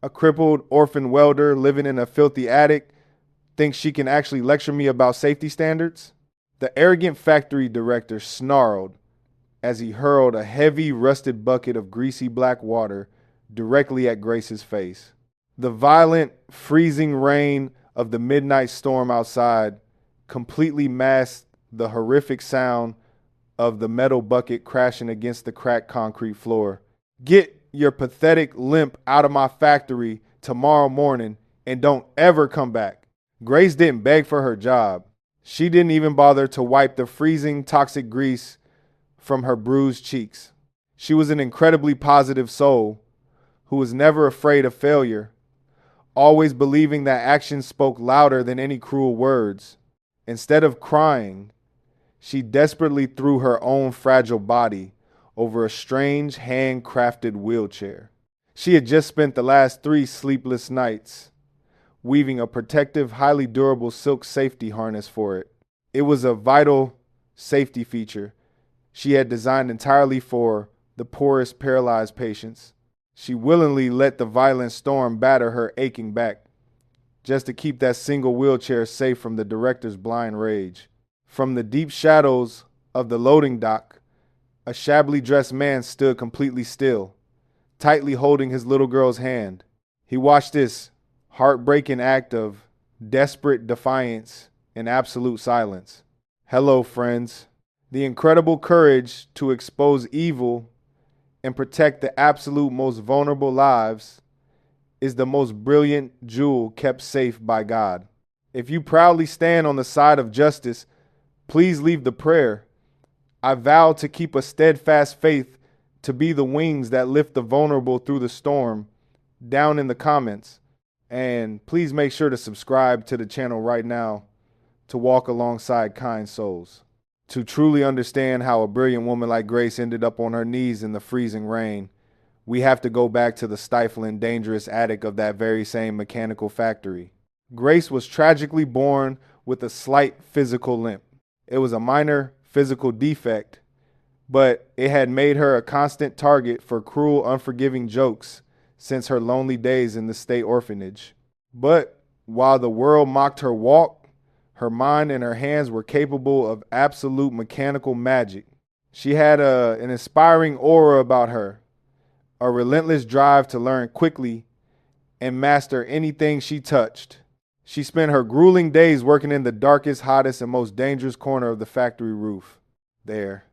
A crippled orphan welder living in a filthy attic thinks she can actually lecture me about safety standards? The arrogant factory director snarled as he hurled a heavy, rusted bucket of greasy black water directly at Grace's face. The violent, freezing rain of the midnight storm outside completely masked the horrific sound of the metal bucket crashing against the cracked concrete floor. Get your pathetic limp out of my factory tomorrow morning and don't ever come back. Grace didn't beg for her job. She didn't even bother to wipe the freezing, toxic grease from her bruised cheeks. She was an incredibly positive soul who was never afraid of failure, always believing that action spoke louder than any cruel words. Instead of crying, she desperately threw her own fragile body over a strange handcrafted wheelchair. She had just spent the last 3 sleepless nights weaving a protective, highly durable silk safety harness for it. It was a vital safety feature she had designed entirely for the poorest paralyzed patients. She willingly let the violent storm batter her aching back, just to keep that single wheelchair safe from the director's blind rage. From the deep shadows of the loading dock, a shabbily dressed man stood completely still, tightly holding his little girl's hand. He watched this heartbreaking act of desperate defiance in absolute silence. Hello, friends. The incredible courage to expose evil and protect the absolute most vulnerable lives is the most brilliant jewel kept safe by God. If you proudly stand on the side of justice, please leave the prayer. I vow to keep a steadfast faith to be the wings that lift the vulnerable through the storm down in the comments. And please make sure to subscribe to the channel right now to walk alongside kind souls. To truly understand how a brilliant woman like Grace ended up on her knees in the freezing rain, we have to go back to the stifling, dangerous attic of that very same mechanical factory. Grace was tragically born with a slight physical limp. It was a minor physical defect, but it had made her a constant target for cruel, unforgiving jokes since her lonely days in the state orphanage. But while the world mocked her walk, her mind and her hands were capable of absolute mechanical magic. She had an inspiring aura about her, a relentless drive to learn quickly and master anything she touched. She spent her grueling days working in the darkest, hottest, and most dangerous corner of the factory roof. There,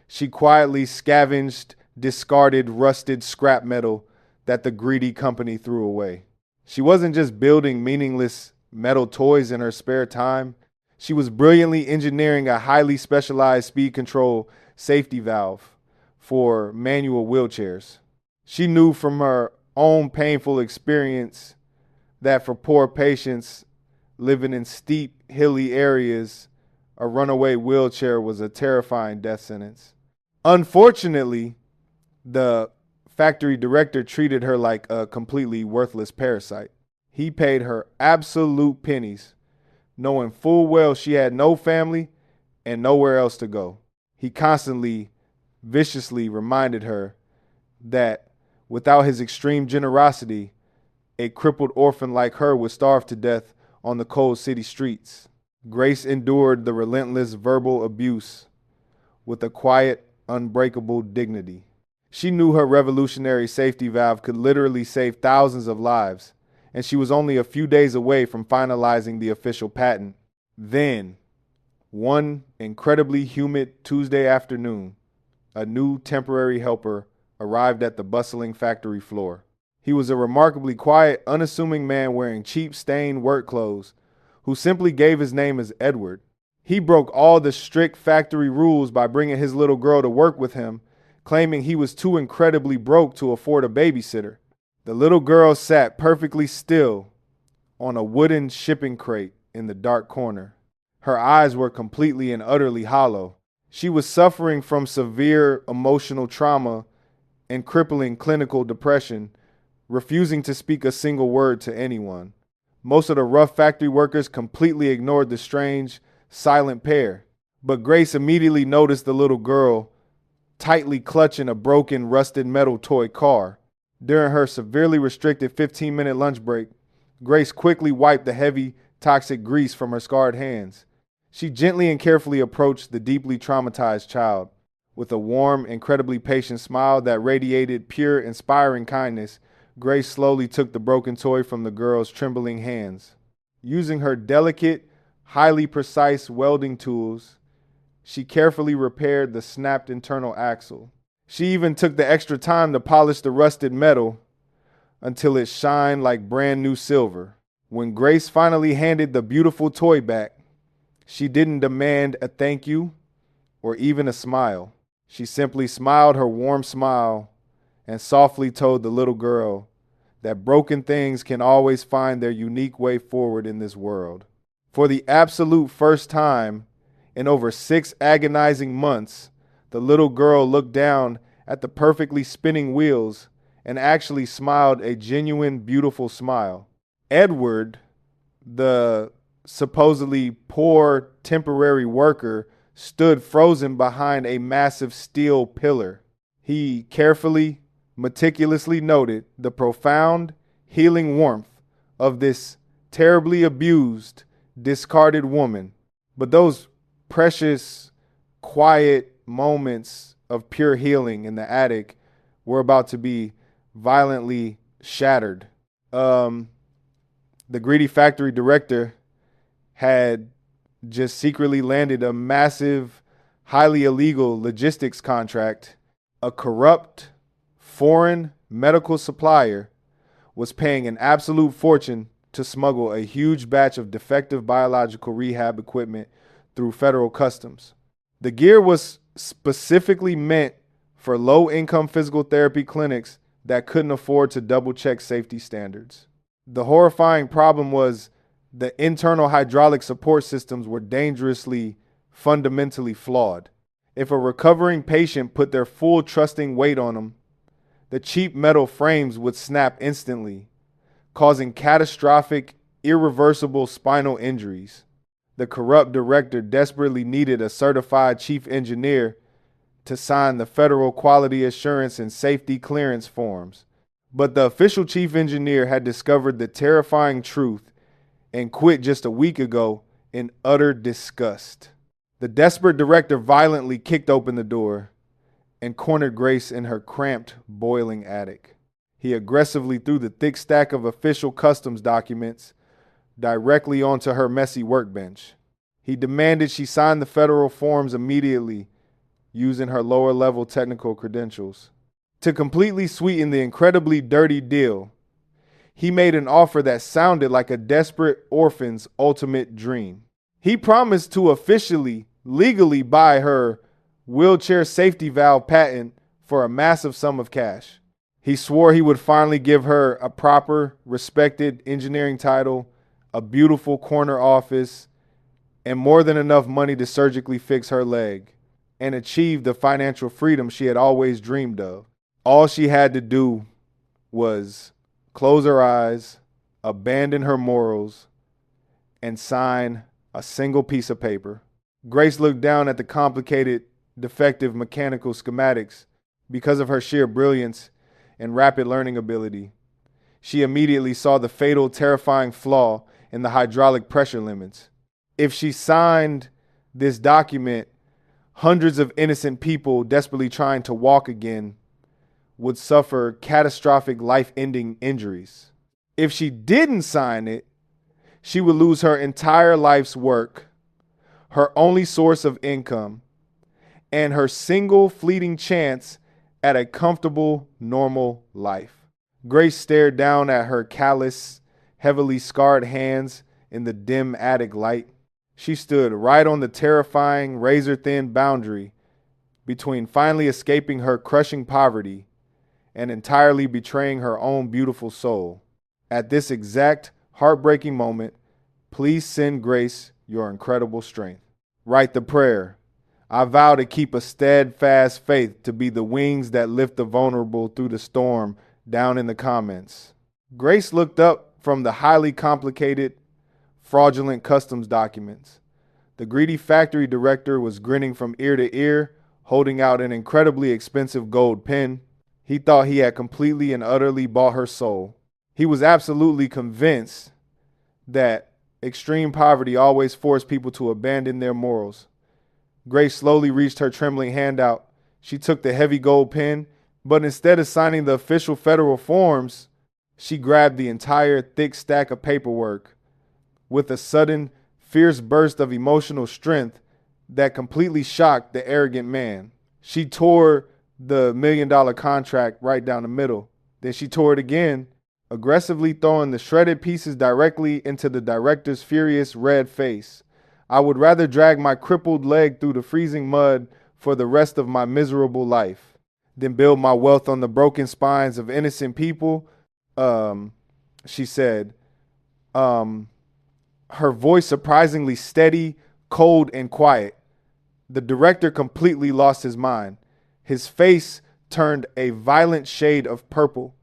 she quietly scavenged discarded, rusted scrap metal that the greedy company threw away. She wasn't just building meaningless metal toys in her spare time. She was brilliantly engineering a highly specialized speed control safety valve for manual wheelchairs. She knew from her own painful experience that for poor patients living in steep, hilly areas, a runaway wheelchair was a terrifying death sentence. Unfortunately, the factory director treated her like a completely worthless parasite. He paid her absolute pennies, knowing full well she had no family and nowhere else to go. He constantly, viciously reminded her that without his extreme generosity, a crippled orphan like her would starve to death on the cold city streets. Grace endured the relentless verbal abuse with a quiet, unbreakable dignity. She knew her revolutionary safety valve could literally save thousands of lives, and she was only a few days away from finalizing the official patent. Then, one incredibly humid Tuesday afternoon, a new temporary helper arrived at the bustling factory floor. He was a remarkably quiet, unassuming man wearing cheap, stained work clothes who simply gave his name as Edward. He broke all the strict factory rules by bringing his little girl to work with him, claiming he was too incredibly broke to afford a babysitter. The little girl sat perfectly still on a wooden shipping crate in the dark corner. Her eyes were completely and utterly hollow. She was suffering from severe emotional trauma and crippling clinical depression, refusing to speak a single word to anyone. Most of the rough factory workers completely ignored the strange, silent pair. But Grace immediately noticed the little girl tightly clutching a broken, rusted metal toy car. During her severely restricted 15-minute lunch break, Grace quickly wiped the heavy, toxic grease from her scarred hands. She gently and carefully approached the deeply traumatized child. With a warm, incredibly patient smile that radiated pure, inspiring kindness, Grace slowly took the broken toy from the girl's trembling hands. Using her delicate, highly precise welding tools, she carefully repaired the snapped internal axle. She even took the extra time to polish the rusted metal until it shined like brand new silver. When Grace finally handed the beautiful toy back, she didn't demand a thank you or even a smile. She simply smiled her warm smile and softly told the little girl that broken things can always find their unique way forward in this world. For the absolute first time in over 6 agonizing months, the little girl looked down at the perfectly spinning wheels and actually smiled a genuine, beautiful smile. Edward, the supposedly poor temporary worker, stood frozen behind a massive steel pillar. He carefully, meticulously noted the profound, healing warmth of this terribly abused, discarded woman. But those precious, quiet moments of pure healing in the attic were about to be violently shattered. The greedy factory director had just secretly landed a massive, highly illegal logistics contract. A corrupt, foreign medical supplier was paying an absolute fortune to smuggle a huge batch of defective biological rehab equipment through federal customs. The gear was specifically meant for low-income physical therapy clinics that couldn't afford to double-check safety standards. The horrifying problem was the internal hydraulic support systems were dangerously, fundamentally flawed. If a recovering patient put their full trusting weight on them, the cheap metal frames would snap instantly, causing catastrophic, irreversible spinal injuries. The corrupt director desperately needed a certified chief engineer to sign the federal quality assurance and safety clearance forms. But the official chief engineer had discovered the terrifying truth and quit just a week ago in utter disgust. The desperate director violently kicked open the door and cornered Grace in her cramped, boiling attic. He aggressively threw the thick stack of official customs documents directly onto her messy workbench. He demanded she sign the federal forms immediately, using her lower-level technical credentials. To completely sweeten the incredibly dirty deal, he made an offer that sounded like a desperate orphan's ultimate dream. He promised to officially, legally buy her wheelchair safety valve patent for a massive sum of cash. He swore he would finally give her a proper, respected engineering title, a beautiful corner office, and more than enough money to surgically fix her leg and achieve the financial freedom she had always dreamed of. All she had to do was close her eyes, abandon her morals, and sign a single piece of paper. Grace looked down at the complicated, defective mechanical schematics. Because of her sheer brilliance and rapid learning ability, she immediately saw the fatal, terrifying flaw in the hydraulic pressure limits. If she signed this document, hundreds of innocent people desperately trying to walk again would suffer catastrophic life-ending injuries. If she didn't sign it, she would lose her entire life's work, her only source of income, and her single fleeting chance at a comfortable, normal life. Grace stared down at her callous, heavily scarred hands in the dim attic light. She stood right on the terrifying, razor-thin boundary between finally escaping her crushing poverty and entirely betraying her own beautiful soul. At this exact heartbreaking moment, please send Grace your incredible strength. Write the prayer. I vow to keep a steadfast faith to be the wings that lift the vulnerable through the storm down in the comments. Grace looked up from the highly complicated, fraudulent customs documents. The greedy factory director was grinning from ear to ear, holding out an incredibly expensive gold pen. He thought he had completely and utterly bought her soul. He was absolutely convinced that extreme poverty always forced people to abandon their morals. Grace slowly reached her trembling hand out. She took the heavy gold pen, but instead of signing the official federal forms, she grabbed the entire thick stack of paperwork. With a sudden, fierce burst of emotional strength that completely shocked the arrogant man, she tore the $1 million contract right down the middle. Then she tore it again, aggressively throwing the shredded pieces directly into the director's furious red face. I would rather drag my crippled leg through the freezing mud for the rest of my miserable life than build my wealth on the broken spines of innocent people, she said. Her voice surprisingly steady, cold, and quiet. The director completely lost his mind. His face turned a violent shade of purple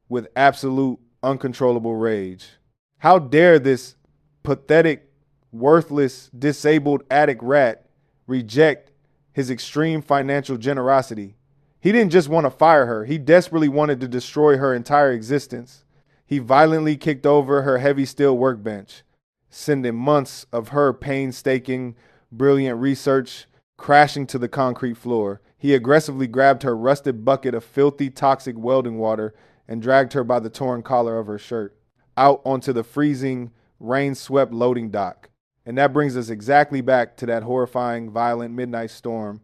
with absolute uncontrollable rage. How dare this pathetic, worthless, disabled attic rat reject his extreme financial generosity? He didn't just want to fire her. He desperately wanted to destroy her entire existence. He violently kicked over her heavy steel workbench, sending months of her painstaking, brilliant research crashing to the concrete floor. He aggressively grabbed her rusted bucket of filthy, toxic welding water and dragged her by the torn collar of her shirt out onto the freezing, rain-swept loading dock. And that brings us exactly back to that horrifying, violent midnight storm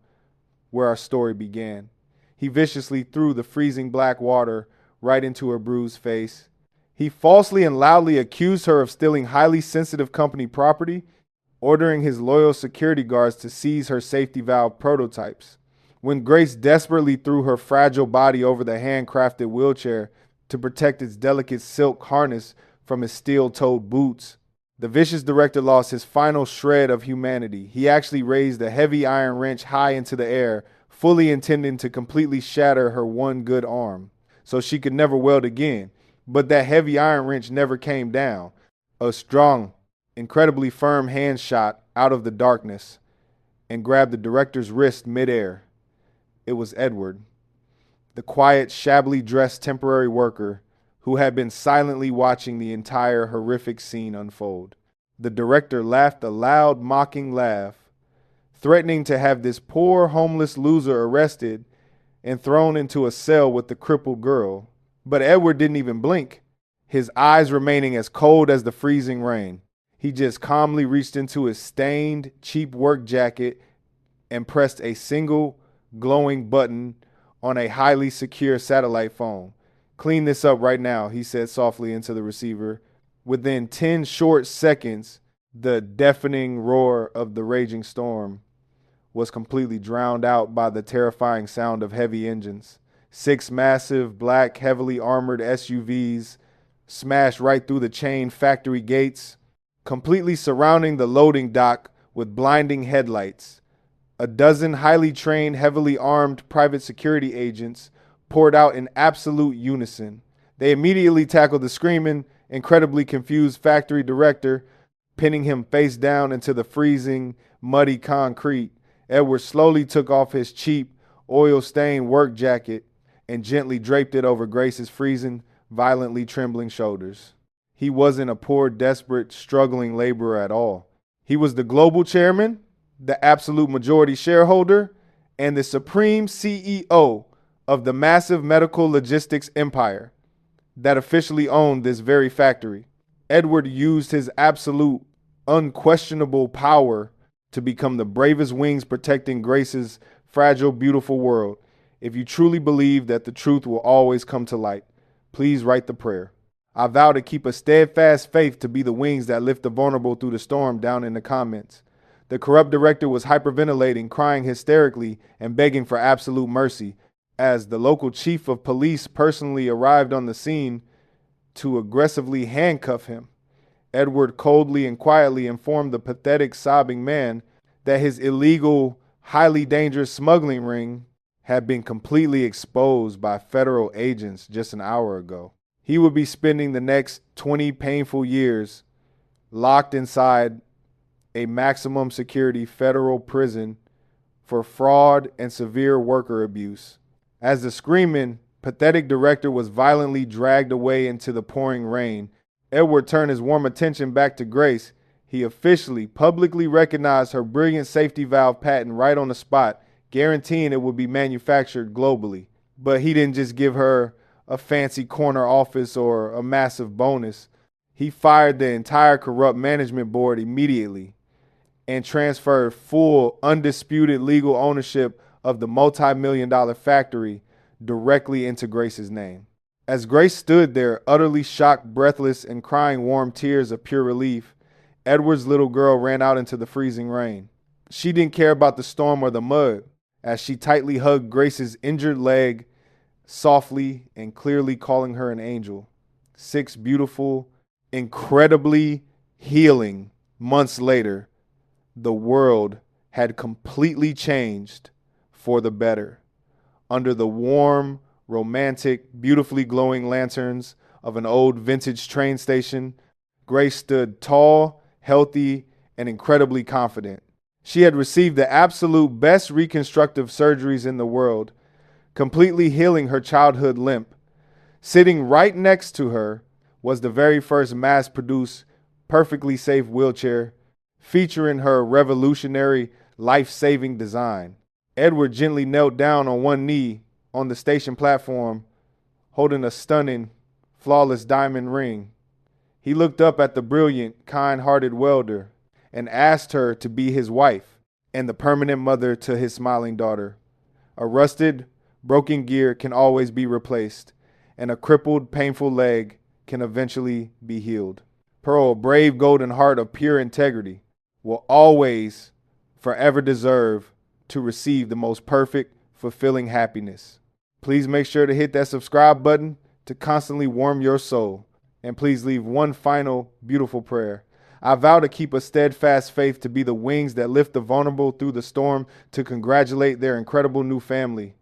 where our story began. He viciously threw the freezing black water right into her bruised face. He falsely and loudly accused her of stealing highly sensitive company property, ordering his loyal security guards to seize her safety valve prototypes. When Grace desperately threw her fragile body over the handcrafted wheelchair to protect its delicate silk harness from his steel-toed boots, the vicious director lost his final shred of humanity. He actually raised a heavy iron wrench high into the air, fully intending to completely shatter her one good arm, so she could never weld again. But that heavy iron wrench never came down. A strong, incredibly firm hand shot out of the darkness and grabbed the director's wrist midair. It was Edward, the quiet, shabbily dressed temporary worker who had been silently watching the entire horrific scene unfold. The director laughed a loud, mocking laugh, threatening to have this poor, homeless loser arrested and thrown into a cell with the crippled girl. But Edward didn't even blink, his eyes remaining as cold as the freezing rain. He just calmly reached into his stained, cheap work jacket and pressed a single glowing button on a highly secure satellite phone. "Clean this up right now," he said softly into the receiver. Within 10 short seconds, the deafening roar of the raging storm was completely drowned out by the terrifying sound of heavy engines. 6 massive, black, heavily armored SUVs smashed right through the chain factory gates, completely surrounding the loading dock with blinding headlights. A dozen highly trained, heavily armed private security agents poured out in absolute unison. They immediately tackled the screaming, incredibly confused factory director, pinning him face down into the freezing, muddy concrete. Edward slowly took off his cheap, oil-stained work jacket and gently draped it over Grace's freezing, violently trembling shoulders. He wasn't a poor, desperate, struggling laborer at all. He was the global chairman, the absolute majority shareholder, and the supreme CEO of the massive medical logistics empire that officially owned this very factory. Edward used his absolute, unquestionable power to become the bravest wings protecting Grace's fragile, beautiful world. If you truly believe that the truth will always come to light, please write the prayer. I vow to keep a steadfast faith to be the wings that lift the vulnerable through the storm down in the comments. The corrupt director was hyperventilating, crying hysterically, and begging for absolute mercy as the local chief of police personally arrived on the scene to aggressively handcuff him. Edward coldly and quietly informed the pathetic, sobbing man that his illegal, highly dangerous smuggling ring had been completely exposed by federal agents just an hour ago. He would be spending the next 20 painful years locked inside a maximum security federal prison for fraud and severe worker abuse. As the screaming, pathetic director was violently dragged away into the pouring rain. Edward turned his warm attention back to Grace. He officially, publicly recognized her brilliant safety valve patent right on the spot, guaranteeing it would be manufactured globally. But he didn't just give her a fancy corner office or a massive bonus. He fired the entire corrupt management board immediately and transferred full, undisputed legal ownership of the multi-million-dollar factory directly into Grace's name. As Grace stood there, utterly shocked, breathless, and crying warm tears of pure relief, Edward's little girl ran out into the freezing rain. She didn't care about the storm or the mud, as she tightly hugged Grace's injured leg, softly and clearly calling her an angel. 6 beautiful, incredibly healing months later, the world had completely changed for the better. Under the warm, romantic, beautifully glowing lanterns of an old vintage train station, Grace stood tall, healthy, and incredibly confident. She had received the absolute best reconstructive surgeries in the world, completely healing her childhood limp. Sitting right next to her was the very first mass-produced, perfectly safe wheelchair, featuring her revolutionary, life-saving design. Edward gently knelt down on one knee on the station platform, holding a stunning, flawless diamond ring. He looked up at the brilliant, kind-hearted Welder and asked her to be his wife and the permanent mother to his smiling daughter. A rusted, broken gear can always be replaced, and a crippled, painful leg can eventually be healed. Pearl, a brave golden heart of pure integrity, will always, forever deserve to receive the most perfect, fulfilling happiness. Please make sure to hit that subscribe button to constantly warm your soul. And please leave one final beautiful prayer. I vow to keep a steadfast faith to be the wings that lift the vulnerable through the storm, to congratulate their incredible new family.